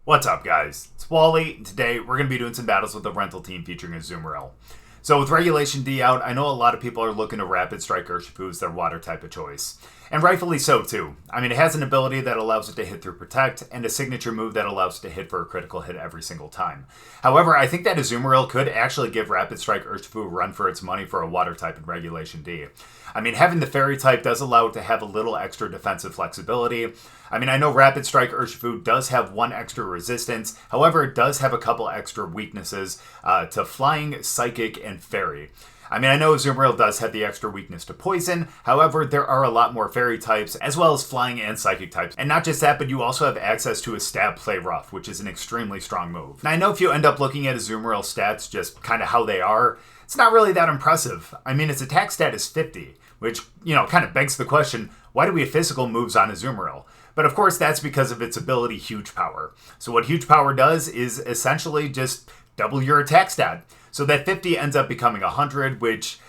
What's up, guys? It's Wally, and today we're going to be doing some battles with the rental team featuring Azumarill. So with Regulation D out, I know a lot of people are looking to Rapid Strike Urshifu as their water type of choice. And rightfully so, too. I mean, it has an ability that allows it to hit through Protect, and a signature move that allows it to hit for a critical hit every single time. However, I think that Azumarill could actually give Rapid Strike Urshifu a run for its money for a water type in Regulation D. I mean, having the Fairy type does allow it to have a little extra defensive flexibility. I mean, I know Rapid Strike Urshifu does have one extra resistance, however, it does have a couple extra weaknesses to Flying, Psychic, and Fairy. I mean, I know Azumarill does have the extra weakness to Poison, however, there are a lot more Fairy types, as well as Flying and Psychic types. And not just that, but you also have access to a Stab Play Rough, which is an extremely strong move. Now, I know if you end up looking at Azumarill stats, just kind of how they are, it's not really that impressive. I mean, its attack stat is 50, which, kind of begs the question, why do we have physical moves on Azumarill? But of course, that's because of its ability, Huge Power. So what Huge Power does is essentially just double your attack stat. So that 50 ends up becoming 100, which,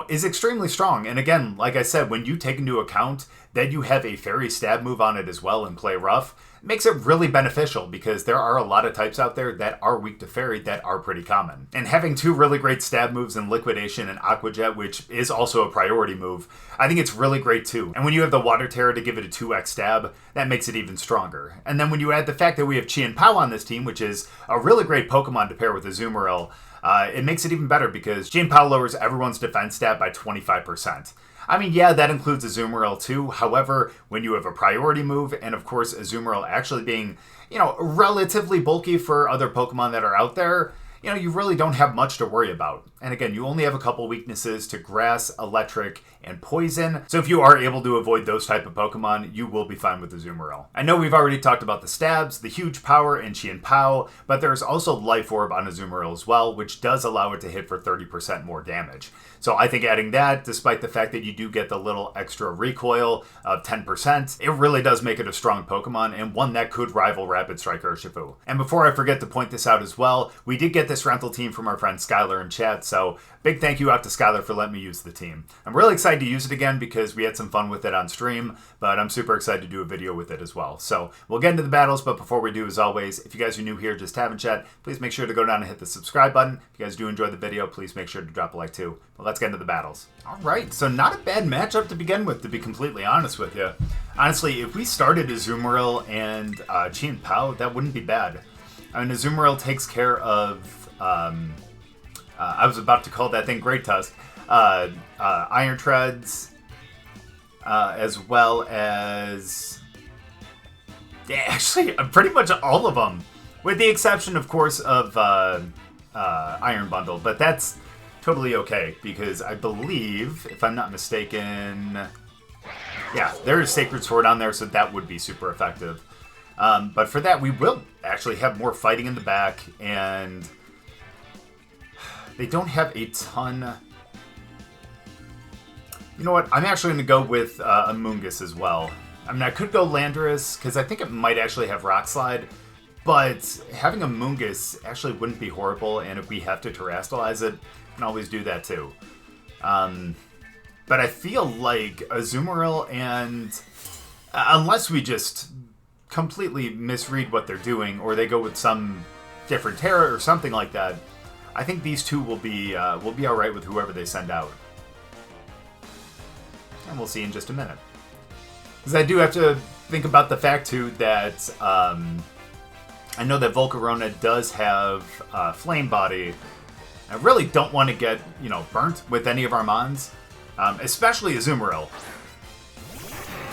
is extremely strong. And again, like I said, when you take into account that you have a Fairy stab move on it as well and Play Rough, it makes it really beneficial because there are a lot of types out there that are weak to Fairy that are pretty common. And having two really great stab moves in Liquidation and Aqua Jet, which is also a priority move, I think it's really great too. And when you have the Water Terror to give it a 2x stab, that makes it even stronger. And then when you add the fact that we have Chien-Pao on this team, which is a really great Pokemon to pair with Azumarill, it makes it even better because Chien-Pao lowers everyone's defense stat by 25%. I mean, yeah, that includes Azumarill too. However, when you have a priority move, and of course Azumarill actually being, relatively bulky for other Pokemon that are out there, you really don't have much to worry about. And again, you only have a couple weaknesses to Grass, Electric, and Poison. So if you are able to avoid those type of Pokemon, you will be fine with Azumarill. I know we've already talked about the stabs, the Huge Power, and Chien-Pao, but there's also Life Orb on Azumarill as well, which does allow it to hit for 30% more damage. So I think adding that, despite the fact that you do get the little extra recoil of 10%, it really does make it a strong Pokemon and one that could rival Rapid Strike Urshifu. And before I forget to point this out as well, we did get this rental team from our friend Skylar in chat, so big thank you out to Skylar for letting me use the team. I'm really excited to use it again because we had some fun with it on stream, but I'm super excited to do a video with it as well. So we'll get into the battles, but before we do, as always, if you guys are new here just having chat, please make sure to go down and hit the subscribe button. If you guys do enjoy the video, please make sure to drop a like too. But let's get into the battles. All right, so not a bad matchup to begin with, to be completely honest with you. Honestly, if we started Azumarill and Chien-Pao, that wouldn't be bad. I mean, Azumarill takes care of, I was about to call that thing Great Tusk, Iron Treads, as well as, yeah, actually, pretty much all of them, with the exception, of course, of Iron Bundle, but that's totally okay, because I believe, if I'm not mistaken, yeah, there is Sacred Sword on there, so that would be super effective. But for that, we will actually have more fighting in the back, and they don't have a ton. You know what? I'm actually going to go with Amoonguss as well. I mean, I could go Landorus, because I think it might actually have Rock Slide, but having Amoonguss actually wouldn't be horrible, and if we have to Terrastallize it, we can always do that too. But I feel like Azumarill and, unless we just completely misread what they're doing, or they go with some different Terra or something like that, I think these two will be all right with whoever they send out. And we'll see in just a minute. Because I do have to think about the fact, too, that I know that Volcarona does have Flame Body. I really don't want to get, burnt with any of our Mons, especially Azumarill.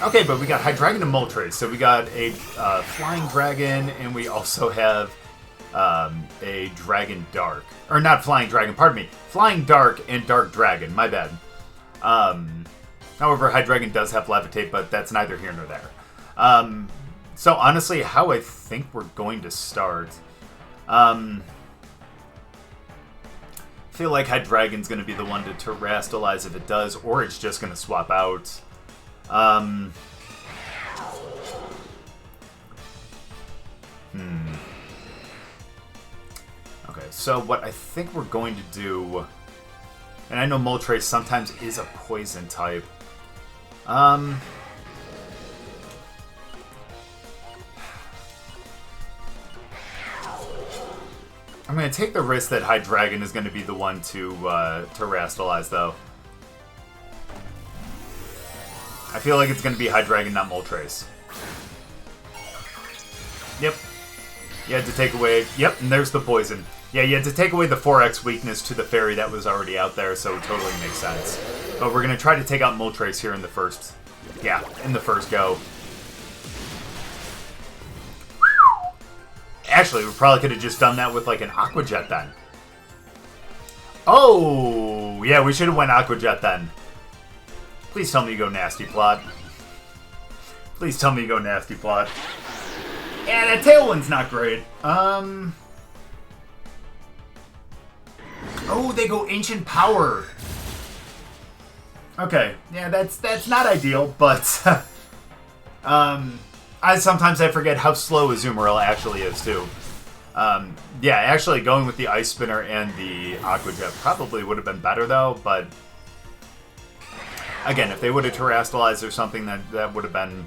Okay, but we got Hydreigon and Moltres, so we got a Flying Dragon, and we also have a Dragon Dark. Or not Flying Dragon, pardon me. Flying Dark and Dark Dragon, my bad. However, Hydreigon does have Levitate, but that's neither here nor there. So honestly, how I think we're going to start, I feel like Hydreigon's going to be the one to Terrastallize if it does, or it's just going to swap out. Okay, so what I think we're going to do, and I know Moltres sometimes is a poison type. I'm going to take the risk that Hydreigon is going to be the one to Terastallize, though. I feel like it's going to be Hydreigon, not Moltres. Yep. You had to take away... Yep, and there's the poison. Yeah, you had to take away the 4x weakness to the fairy that was already out there, so it totally makes sense. But we're going to try to take out Moltres here in the first... Yeah, in the first go. Actually, we probably could have just done that with, like, an Aqua Jet then. Oh! Yeah, we should have went Aqua Jet then. Please tell me you go Nasty Plot. Please tell me you go Nasty Plot. Yeah, that Tailwind's not great. Oh, they go Ancient Power. Okay, yeah, that's not ideal, but sometimes I forget how slow Azumarill actually is too. Yeah, actually going with the Ice Spinner and the Aqua Jet probably would have been better though, but again, if they would have Terastallized or something, that would have been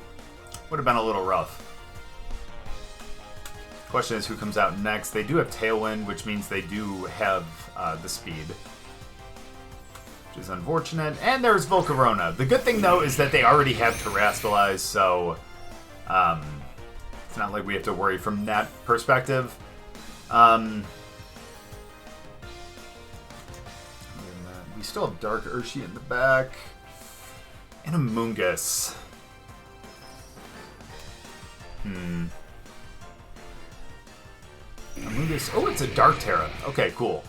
a little rough. Question is who comes out next. They do have Tailwind, which means they do have the speed, which is unfortunate. And there's Volcarona. The good thing, though, is that they already have Terastallize, so it's not like we have to worry from that perspective. We still have Dark Urshi in the back. And Amoonguss. Amoonguss. Oh, it's a Dark Terra. Okay, cool.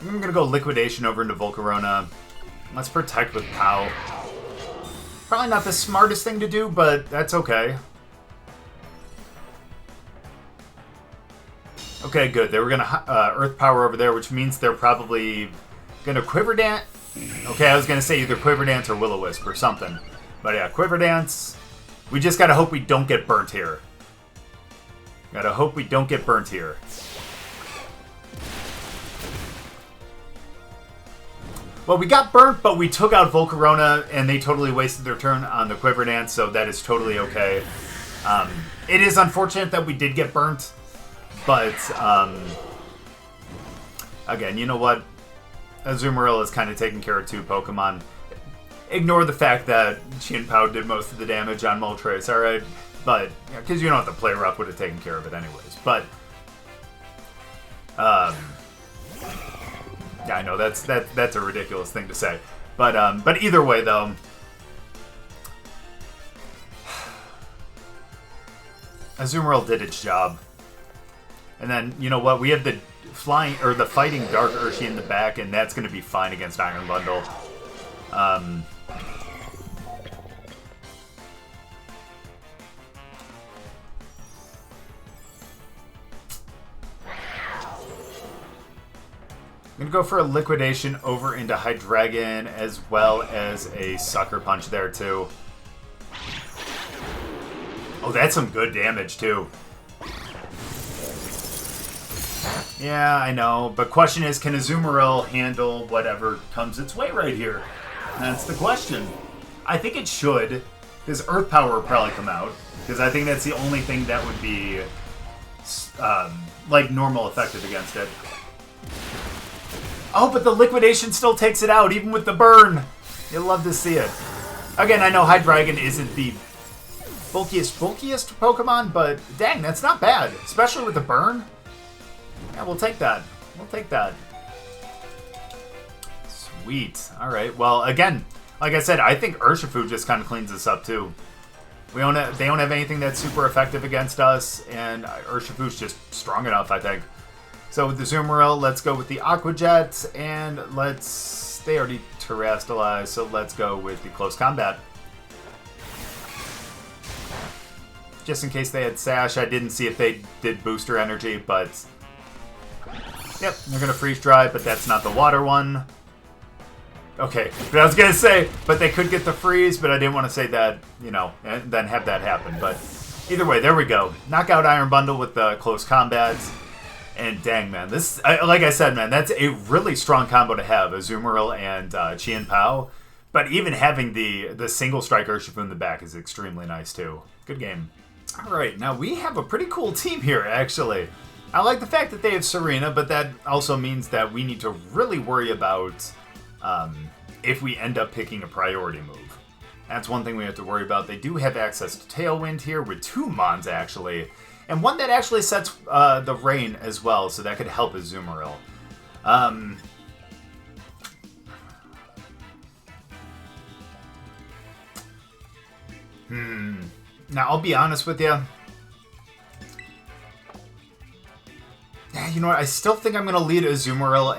I'm going to go Liquidation over into Volcarona. Let's Protect with Pao. Probably not the smartest thing to do, but that's okay. Okay, good. They were going to Earth Power over there, which means they're probably going to Quiver Dance. Okay, I was going to say either Quiver Dance or Will-O-Wisp or something. But yeah, Quiver Dance. We just got to hope we don't get burnt here. Gotta hope we don't get burnt here. Well, we got burnt, but we took out Volcarona, and they totally wasted their turn on the Quiver Dance, so that is totally okay. It is unfortunate that we did get burnt, but again, you know what? Azumarill is kind of taking care of two Pokemon. Ignore the fact that Chien-Pao did most of the damage on Moltres, alright? But, because you know what, the play rough would have taken care of it anyways. But, yeah, I know that's a ridiculous thing to say. But either way, though, Azumarill did its job. And then, you know what, we have the fighting Dark Urshi in the back, and that's going to be fine against Iron Bundle. I'm going to go for a Liquidation over into Hydreigon, as well as a Sucker Punch there, too. Oh, that's some good damage, too. Yeah, I know. But question is, can Azumarill handle whatever comes its way right here? That's the question. I think it should, because Earth Power will probably come out, because I think that's the only thing that would be, like, normal effective against it. Oh, but the Liquidation still takes it out, even with the burn. You'll love to see it. Again, I know Hydreigon isn't the bulkiest Pokemon, but dang, that's not bad. Especially with the burn. Yeah, we'll take that. We'll take that. Sweet. Alright, well, again, like I said, I think Urshifu just kind of cleans this up, too. They don't have anything that's super effective against us, and Urshifu's just strong enough, I think. So with the Azumarill, let's go with the Aqua Jet, and they already Terastallized, so let's go with the Close Combat. Just in case they had Sash, I didn't see if they did Booster Energy, but yep, they're going to Freeze Dry, but that's not the Water one. Okay, but I was going to say, but they could get the Freeze, but I didn't want to say that, you know, and then have that happen. But either way, there we go. Knock out Iron Bundle with the Close Combat. And dang, man, like I said, man, that's a really strong combo to have, Azumarill and Chien-Pao. But even having the Single Strike Urshifu in the back is extremely nice, too. Good game. All right, now we have a pretty cool team here, actually. I like the fact that they have Serena, but that also means that we need to really worry about if we end up picking a priority move. That's one thing we have to worry about. They do have access to Tailwind here with 2 Mons, actually. And one that actually sets the rain as well, so that could help Azumarill. Now, I'll be honest with you. Yeah, you know what? I still think I'm going to lead Azumarill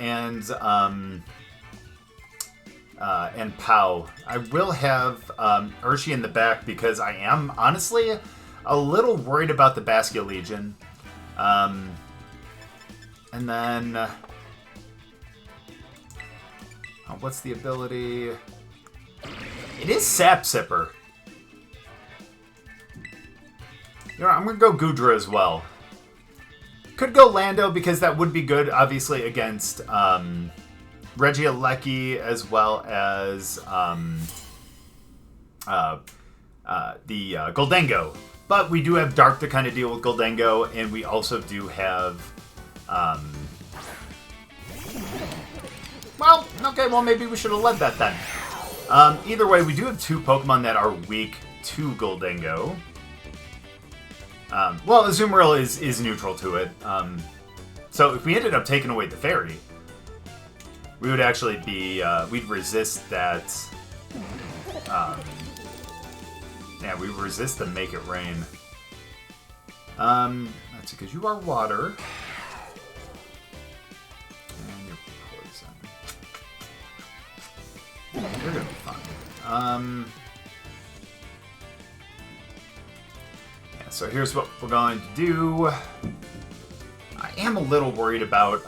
and Pao. I will have Urshi in the back because I am, honestly, a little worried about the Baskia Legion. And then... what's the ability? It is Sap Sipper. You know, I'm going to go Goodra as well. Could go Lando because that would be good, obviously, against Regieleki as well as the Goldengo. But we do have Dark to kind of deal with Goldengo, and we also do have... well, okay, well, maybe we should have led that then. Either way, we do have 2 Pokemon that are weak to Goldengo. Well, Azumarill is neutral to it. So if we ended up taking away the fairy, we would actually be, we'd resist that, yeah, we resist the Make It Rain. That's because you are water. And you're poison. You're gonna be fine. So here's what we're going to do. I am a little worried about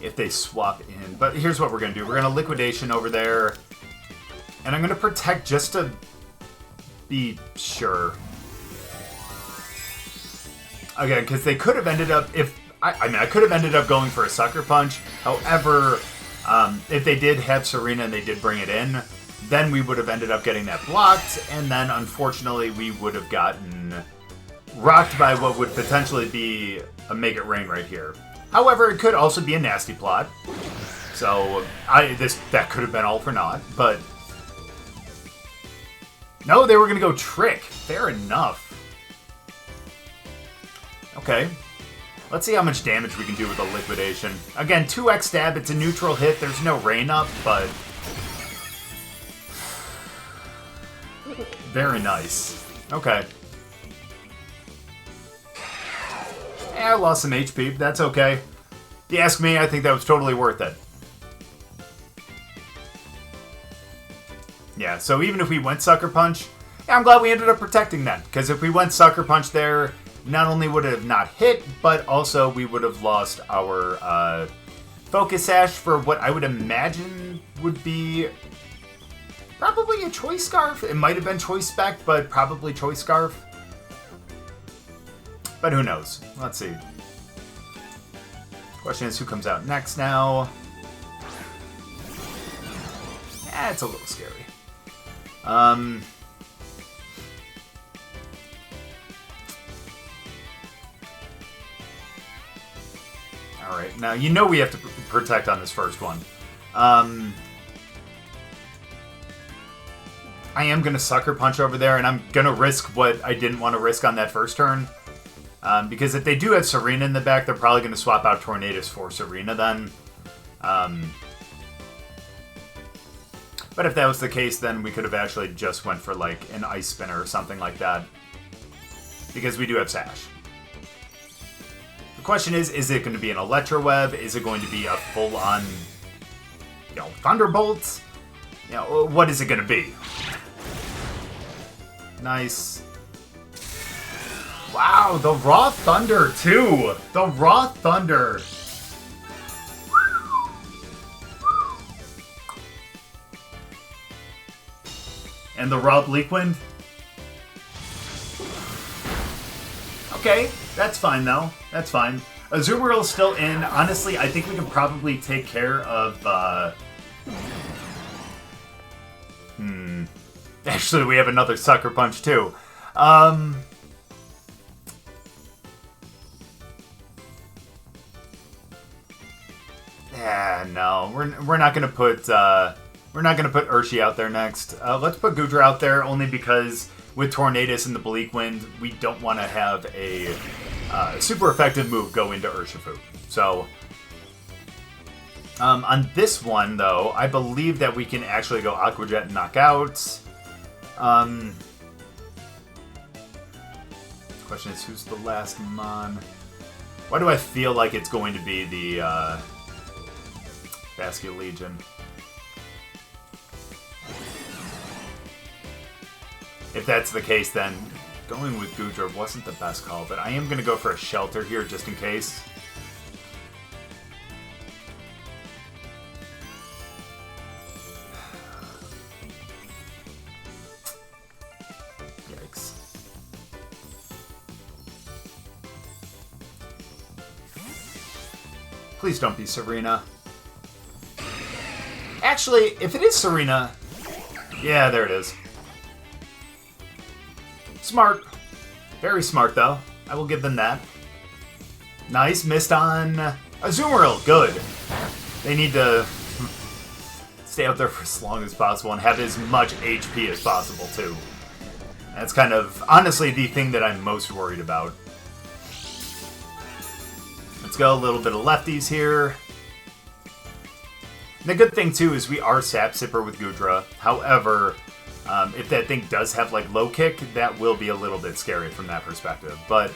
if they swap in, but here's what we're going to do. We're going to Liquidation over there, and I'm going to Protect just to be sure. Again, because they could have ended up, I could have ended up going for a Sucker Punch. However, if they did have Serena and they did bring it in, then we would have ended up getting that blocked, and then unfortunately we would have gotten rocked by what would potentially be a Make It Rain right here. However, it could also be a Nasty Plot, so that could have been all for naught, but no, they were going to go Trick. Fair enough. Okay, let's see how much damage we can do with a Liquidation. Again, 2x stab, it's a neutral hit, there's no rain up, but... very nice. Okay. I lost some HP. That's okay. If you ask me, I think that was totally worth it. Yeah, so even if we went Sucker Punch, yeah, I'm glad we ended up protecting that. Because if we went Sucker Punch there, not only would it have not hit, but also we would have lost our Focus Sash for what I would imagine would be... probably a Choice Scarf. It might have been Choice Spec, but probably Choice Scarf. But who knows? Let's see. Question is, who comes out next now? It's a little scary. Alright, now you know we have to protect on this first one. I am going to Sucker Punch over there, and I'm going to risk what I didn't want to risk on that first turn. Because if they do have Serena in the back, they're probably going to swap out Tornadus for Serena then. But if that was the case, then we could have actually just went for like an Ice Spinner or something like that. Because we do have Sash. The question is it going to be an Electro Web? Is it going to be a full-on, Thunderbolt? What is it going to be? Nice. Wow, the Raw Thunder, too! The Raw Thunder! And the Raw Bleak Wind? Okay, that's fine though. That's fine. Azumarill's still in. Honestly, I think we can probably take care of, Actually, we have another Sucker Punch, too. Yeah, no. We're not gonna put, Urshi out there next. Let's put Goodra out there, only because with Tornadus and the Bleak Wind, we don't want to have a super effective move go into Urshifu. So, on this one, though, I believe that we can actually go Aqua Jet and knock out. Question is, who's the last Mon? Why do I feel like it's going to be the Basket Legion? If that's the case, then going with Goodra wasn't the best call, but I am going to go for a Shelter here just in case. Yikes. Please don't be Serena. Actually, if it is Serena... Yeah, there it is. Smart. Very smart, though. I will give them that. Nice. Missed on Azumarill. Good. They need to stay out there for as long as possible and have as much HP as possible, too. That's kind of, honestly, the thing that I'm most worried about. Let's go a little bit of lefties here. And the good thing, too, is we are Sap Sipper with Goodra. However... if that thing does have, like, low kick, that will be a little bit scary from that perspective. But,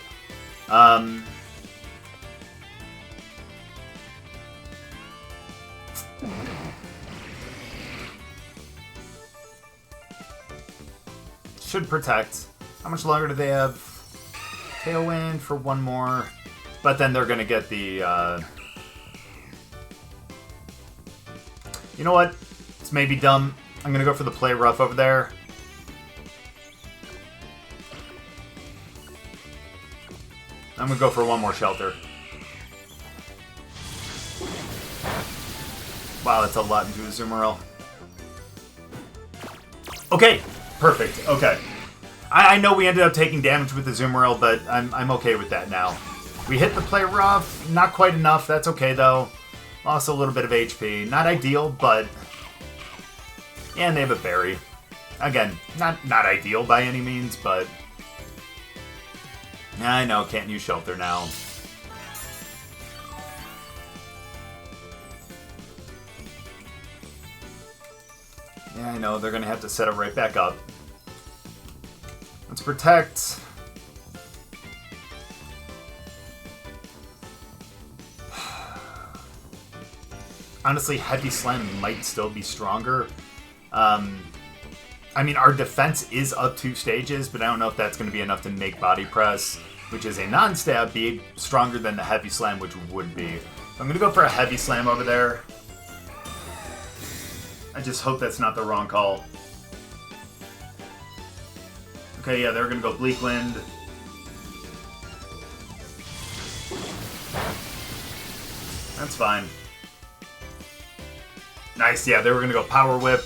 should protect. How much longer do they have? Tailwind for one more. But then they're going to get the, You know what? It's maybe dumb. I'm going to go for the Play Rough over there. I'm going to go for one more Shelter. Wow, that's a lot into Azumarill. Okay, perfect. Okay. I know we ended up taking damage with Azumarill, but I'm okay with that now. We hit the Play Rough. Not quite enough. That's okay, though. Lost a little bit of HP. Not ideal, but... Yeah, and they have a berry. Again, not ideal by any means, but... I know, can't use Shelter now. Yeah, I know, they're going to have to set it right back up. Let's protect. Honestly, Heavy Slam might still be stronger. I mean, our defense is up 2 stages, but I don't know if that's going to be enough to make Body Press, which is a non-stab, be stronger than the Heavy Slam, which would be. So I'm going to go for a Heavy Slam over there. I just hope that's not the wrong call. Okay, yeah, they're going to go Bleak Wind. That's fine. Nice, yeah, they were going to go Power Whip.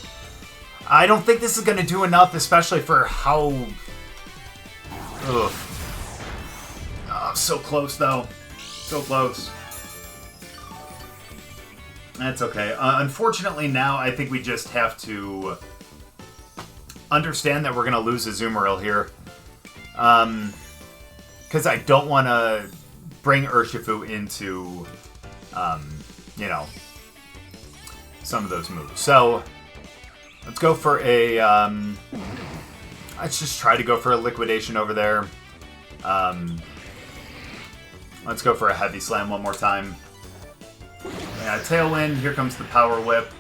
I don't think this is going to do enough, especially for how... Ugh. Oh, so close, though. So close. That's okay. Unfortunately, now I think we just have to understand that we're going to lose Azumarill here. Because I don't want to bring Urshifu into, you know, some of those moves. So... Let's go for a, let's just try to go for a Liquidation over there. Let's go for a Heavy Slam one more time. Yeah, Tailwind, here comes the Power Whip.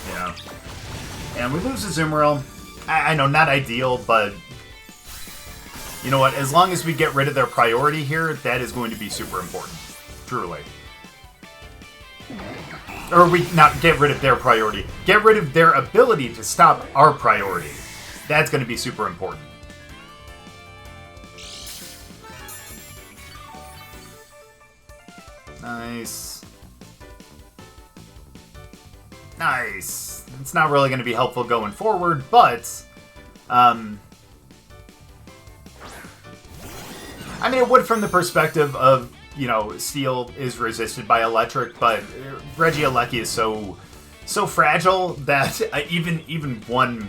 Yeah. And we lose Azumarill. I know, not ideal, but... You know what, as long as we get rid of their priority here, that is going to be super important. Truly. Or we not get rid of their priority. Get rid of their ability to stop our priority. That's going to be super important. Nice. Nice. It's not really going to be helpful going forward, but... I mean, it would from the perspective of, you know, Steel is resisted by Electric, but Regieleki is so fragile that even one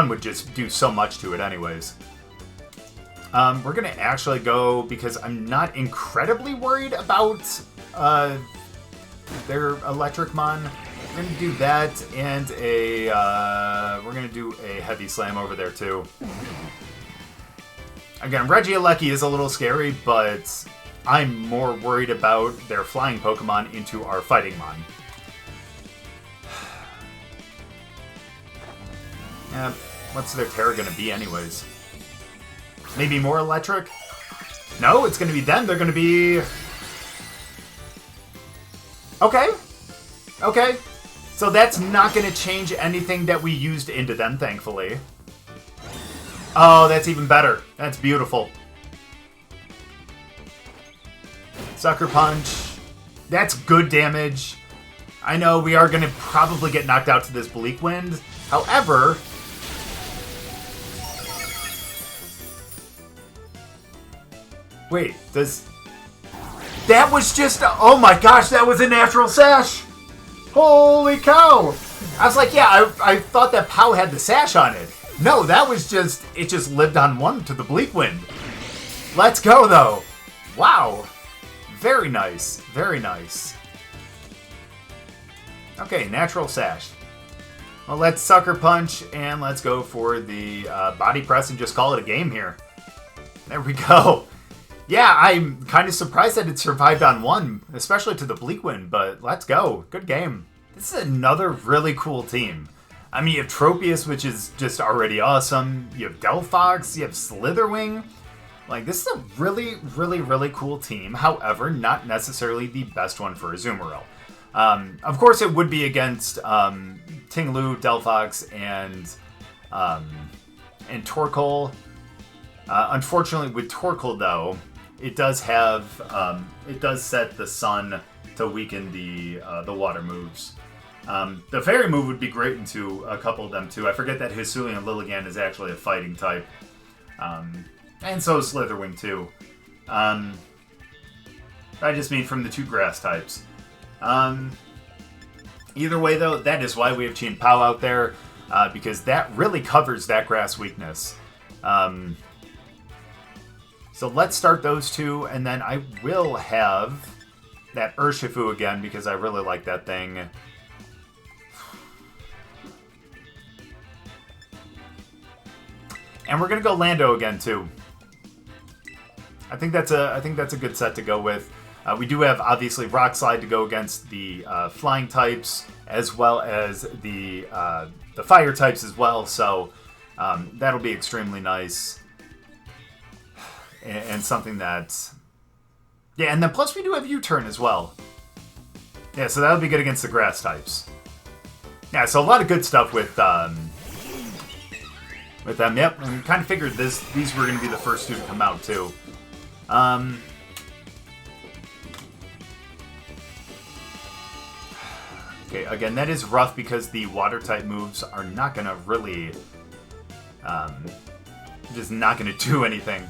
would just do so much to it anyways. We're going to actually go, because I'm not incredibly worried about their Electric Mon. We're going to do that, and we're going to do a Heavy Slam over there too. Again, Regieleki is a little scary, but I'm more worried about their flying Pokemon into our Fighting Mon. Yeah, what's their Terra going to be anyways? Maybe more Electric? No, it's going to be them. They're going to be... Okay. Okay. So that's not going to change anything that we used into them, thankfully. Oh, that's even better. That's beautiful. Sucker Punch. That's good damage. I know we are going to probably get knocked out to this Bleak Wind. However... Wait, does... That was just... Oh my gosh, that was a natural sash! Holy cow! I was like, yeah, I thought that Pao had the sash on it. No, that was just... It just lived on one to the Bleak Wind. Let's go, though. Wow. Very nice. Very nice. Okay, natural sash. Well, let's Sucker Punch, and let's go for the Body Press and just call it a game here. There we go. Yeah, I'm kind of surprised that it survived on one, especially to the Bleak Wind, but let's go. Good game. This is another really cool team. I mean, you have Tropius, which is just already awesome. You have Delphox, you have Slitherwing. Like, this is a really, really, really cool team. However, not necessarily the best one for Azumarill. Of course, it would be against Ting-Lu, Delphox, and Torkoal. Unfortunately, with Torkoal, though, it does have it does set the Sun to weaken the water moves. The Fairy move would be great into a couple of them too. I forget that Hisuian Lilligant is actually a fighting type, and so is Slitherwing too. I just mean from the two grass types. Either way, though, that is why we have Chien-Pao out there, because that really covers that grass weakness. So let's start those two, and then I will have that Urshifu again, because I really like that thing. And we're gonna go Lando again too. I think that's a good set to go with. We do have obviously Rock Slide to go against the flying types, as well as the fire types as well. So that'll be extremely nice. And something that's... Yeah, and then plus we do have U-Turn as well. Yeah, so that'll be good against the grass types. Yeah, so a lot of good stuff with them. Yep, I kind of figured these were going to be the first two to come out, too. Okay, again, that is rough because the water-type moves are not going to really... just not going to do anything.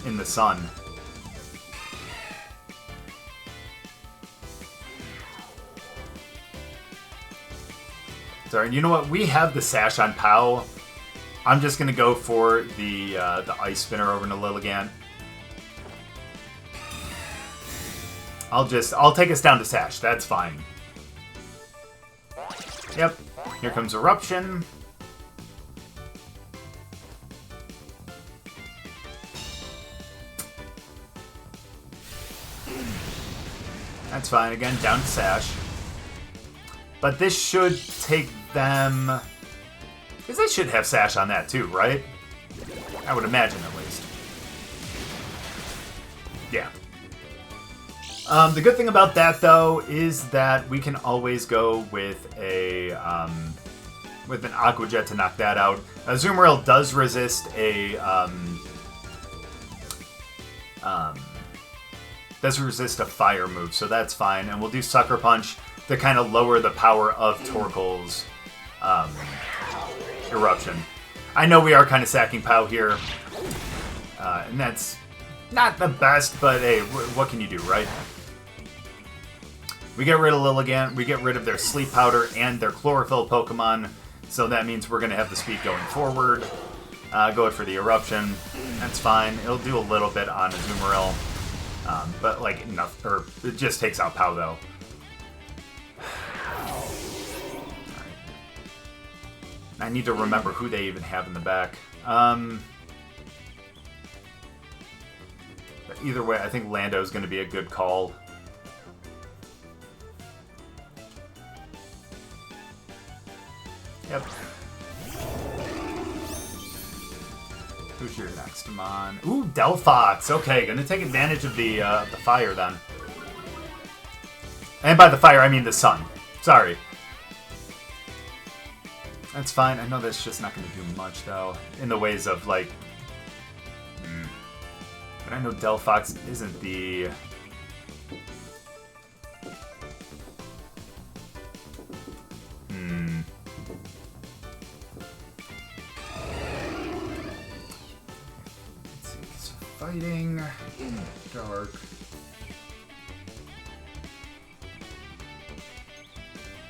In the sun. Sorry, you know what? We have the sash on Pao. I'm just gonna go for the Ice Spinner over to Lilligant. I'll take us down to sash. That's fine. Yep. Here comes Eruption. That's fine. Again, down to sash. But this should take them... Because they should have sash on that too, right? I would imagine, at least. Yeah. The good thing about that, though, is that we can always go with an Aqua Jet to knock that out. Azumarill does resist a Does resist a fire move, so that's fine. And we'll do Sucker Punch to kind of lower the power of Torkoal's Eruption. I know we are kind of sacking Pao here, and that's not the best, but hey, what can you do, right? We get rid of Lilligant, we get rid of their Sleep Powder and their Chlorophyll Pokemon, so that means we're going to have the speed going forward. Go for the Eruption, that's fine. It'll do a little bit on Azumarill, but like enough, or it just takes out Pao though. I need to remember who they even have in the back. But either way, I think Lando is going to be a good call. Yep. Who's your next? Come on. Ooh, Delphox. Okay, gonna take advantage of the fire then. And by the fire, I mean the sun. Sorry. That's fine. I know that's just not gonna do much though, in the ways of like. But I know Delphox isn't the. Fighting dark.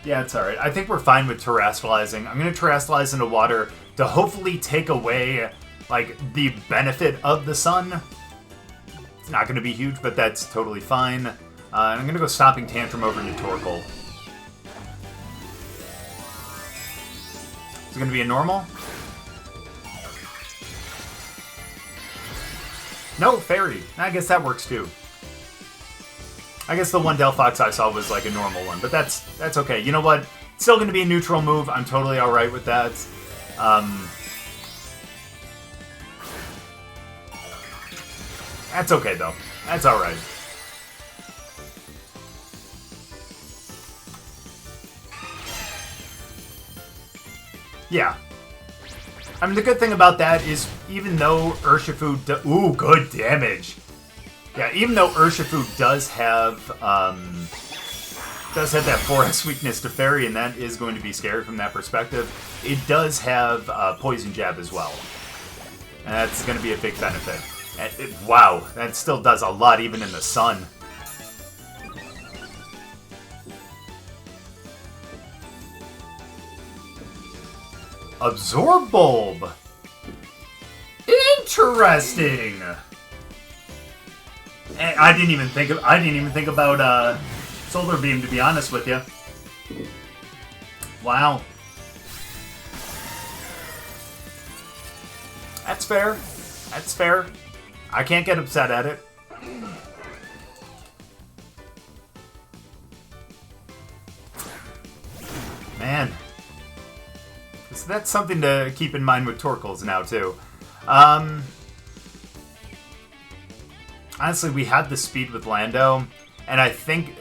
Yeah, it's alright. I think we're fine with terrestrializing. I'm going to terrestrialize into water to hopefully take away, like, the benefit of the sun. It's not going to be huge, but that's totally fine. And I'm going to go Stomping Tantrum over into Torkoal. Is it going to be a normal? No, Fairy. I guess that works too. I guess the one Delphox I saw was like a normal one, but that's okay. You know what? It's still going to be a neutral move. I'm totally alright with that. That's okay though. That's alright. Yeah. I mean, the good thing about that is, even though Urshifu... Ooh, good damage. Yeah, even though Urshifu does have that 4S weakness to Fairy, and that is going to be scary from that perspective, it does have Poison Jab as well. And that's going to be a big benefit. And wow, that still does a lot even in the sun. Absorb Bulb. Interesting. And I didn't even think about Solar Beam, to be honest with you. Wow. That's fair. That's fair. I can't get upset at it. Man. So that's something to keep in mind with Torkoals now, too. Honestly, we had the speed with Lando, and I think...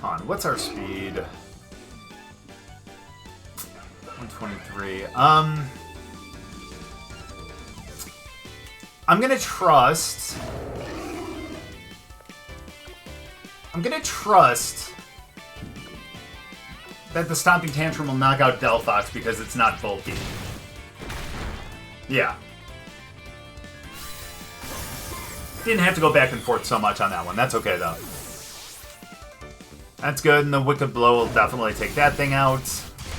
Hold on, what's our speed? 123. I'm gonna trust that the Stomping Tantrum will knock out Delphox because it's not bulky. Yeah. Didn't have to go back and forth so much on that one. That's okay, though. That's good, and the Wicked Blow will definitely take that thing out.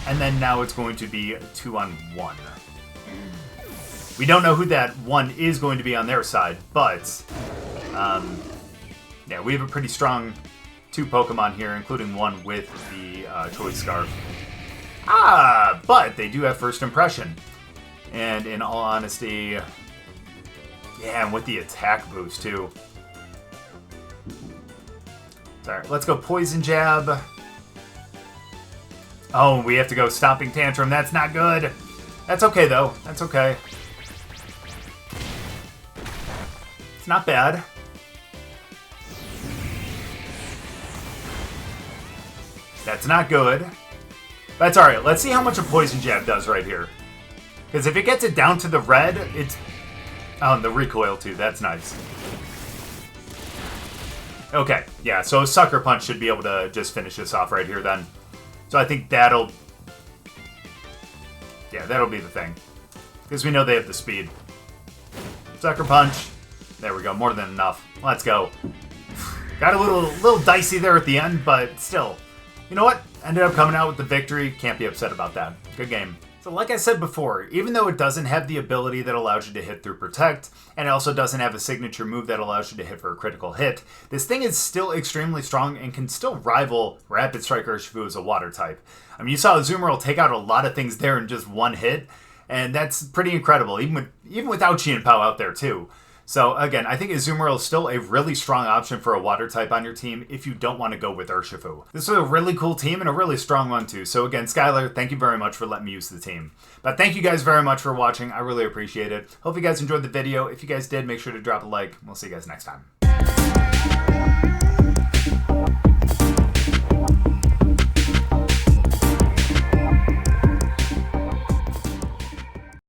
And then now it's going to be 2-on-1. We don't know who that one is going to be on their side, but... yeah, we have a pretty strong 2 Pokemon here, including one with the Choice Scarf. But they do have First Impression. And in all honesty... Yeah, and with the attack boost, too. Alright, let's go Poison Jab. Oh, we have to go Stomping Tantrum. That's not good. That's okay, though. That's okay. It's not That's not good. That's alright. Let's see how much a Poison Jab does right here. Because if it gets it down to the red, it's... Oh, and the recoil too. That's nice. Okay, yeah, so a Sucker Punch should be able to just finish this off right here then. So I think that'll... Yeah, that'll be the thing. Because we know they have the speed. Sucker Punch. There we go, more than enough. Let's go. Got a little dicey there at the end, but still. You know what? Ended up coming out with the victory. Can't be upset about that. Good game. So like I said before, even though it doesn't have the ability that allows you to hit through Protect, and it also doesn't have a signature move that allows you to hit for a critical hit, this thing is still extremely strong and can still rival Rapid Strike Urshifu as a water type. I mean, you saw Azumarill take out a lot of things there in just one hit, and that's pretty incredible, even without Chien-Pao out there too. So again, I think Azumarill is still a really strong option for a water type on your team if you don't want to go with Urshifu. This is a really cool team and a really strong one too. So again, Skylar, thank you very much for letting me use the team. But thank you guys very much for watching. I really appreciate it. Hope you guys enjoyed the video. If you guys did, make sure to drop a like. We'll see you guys next time.